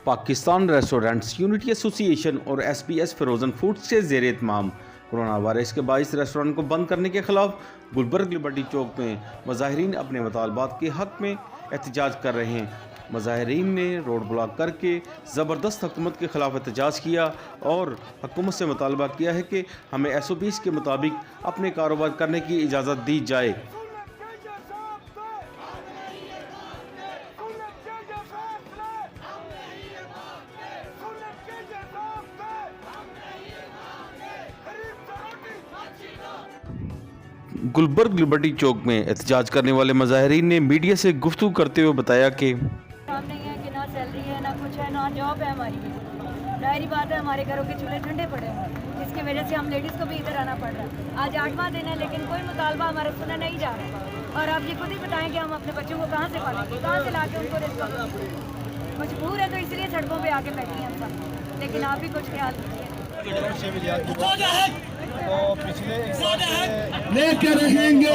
Pakistan restaurants unity association और SBS frozen foods के ज़ेर एहतमाम कोरोना वायरस के बाइस रेस्टोरेंट को बंद करने के खिलाफ गुलबर्ग लिबर्टी चौक में मुजाहिरीन अपने मुतालबात के हक में एहतजाज कर रहे हैं। मुजाहिरीन ने रोड ब्लॉक करके ज़बरदस्त हुकूमत के खिलाफ एहतजाज किया और हुकूमत से मुतालबा किया है कि हमें SOPs के मुताबिक अपने कारोबार करने की इजाज़त दी जाए। गुलबर्ग लिबर्टी चौक में एहतजाज करने वाले मुजाहिरीन ने मीडिया से गुफ्तगू करते हुए बताया कि काम नहीं है कि ना सैलरी है, ना कुछ है, ना जॉब है हमारी। जाहिर बात है हमारे घरों के चूल्हे ठंडे पड़े हैं, जिसकी वजह से हम लेडीज़ को भी इधर आना पड़ रहा है। आज 8वां दिन है लेकिन कोई मुतालबा हमारा सुना नहीं जा रहा। और आप ये खुद ही बताएं कि हम अपने बच्चों को कहाँ से पालेंगे, कहाँ से ला के उनको रिस्क। मजबूर है तो इसलिए सड़कों पर आके बैठी हैं हम सब, लेकिन आप भी कुछ ख्याल कीजिए। तो पिछले एक साल से लेकर रहेंगे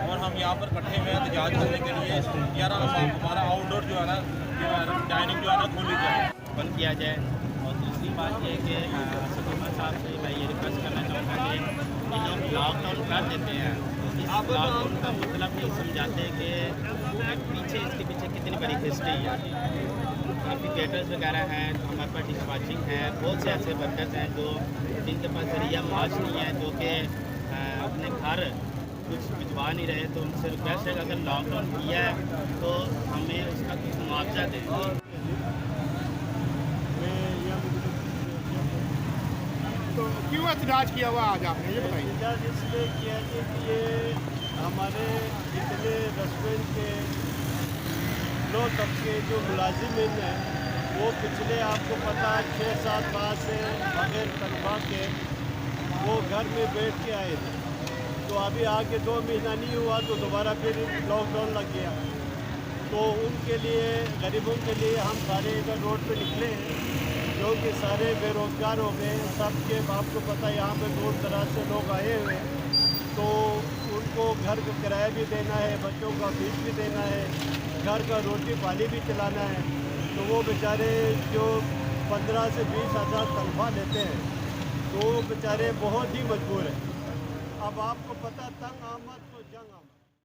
और हम यहाँ पर इकट्ठे हुए एहतजाज करने के लिए 11 हमारा आउटडोर जो है ना डाइनिंग जो है ना खोली जाए, बंद किया जाए। और दूसरी बात ये कि हुकूमत साहब से मैं ये रिक्वेस्ट करना चाहूँगा कि ये लोग लॉकडाउन कर देते हैं, इस लॉकडाउन का मतलब नहीं समझाते कि पीछे इसके पीछे कितनी बड़ी हिस्ट्री है। काफ़ी थिएटर्स वगैरह हैं, हमारे पास डिस्पैचिंग है, बहुत से ऐसे वर्कर्स हैं जो जिनके पास जरिया मार्च नहीं है, जो कि अपने घर कुछ भिजवा नहीं रहे। तो उनसे रिक्वेस्ट है कि अगर लॉकडाउन किया है तो हमें उसका कुछ मुआवजा दें। तो क्यों एहतजाज किया हुआ आज आपने, ये बताइए। एहतजाज इसलिए किया है कि ये हमारे जितने रेस्टोरेंट के लो तबके जो मुलाजिमिन हैं वो पिछले आपको पता 6-7 माह से बगैर तनख्वाह के वो घर में बैठ के आए थे। तो अभी आगे 2 महीना नहीं हुआ तो दोबारा फिर लॉकडाउन लग गया। तो उनके लिए, गरीबों के लिए हम सारे इधर रोड पे निकले हैं, क्योंकि सारे बेरोज़गार हो गए। सबके आपको पता है यहाँ पे दूर दराज से लोग आए हुए हैं, तो उनको घर का किराया भी देना है, बच्चों का फीस भी देना है, घर का रोटी पानी भी चलाना है। तो वो बेचारे जो 15 से 20 हज़ार तनख्वाह लेते हैं तो वो बेचारे बहुत ही मजबूर हैं। अब आपको पता तंग आमद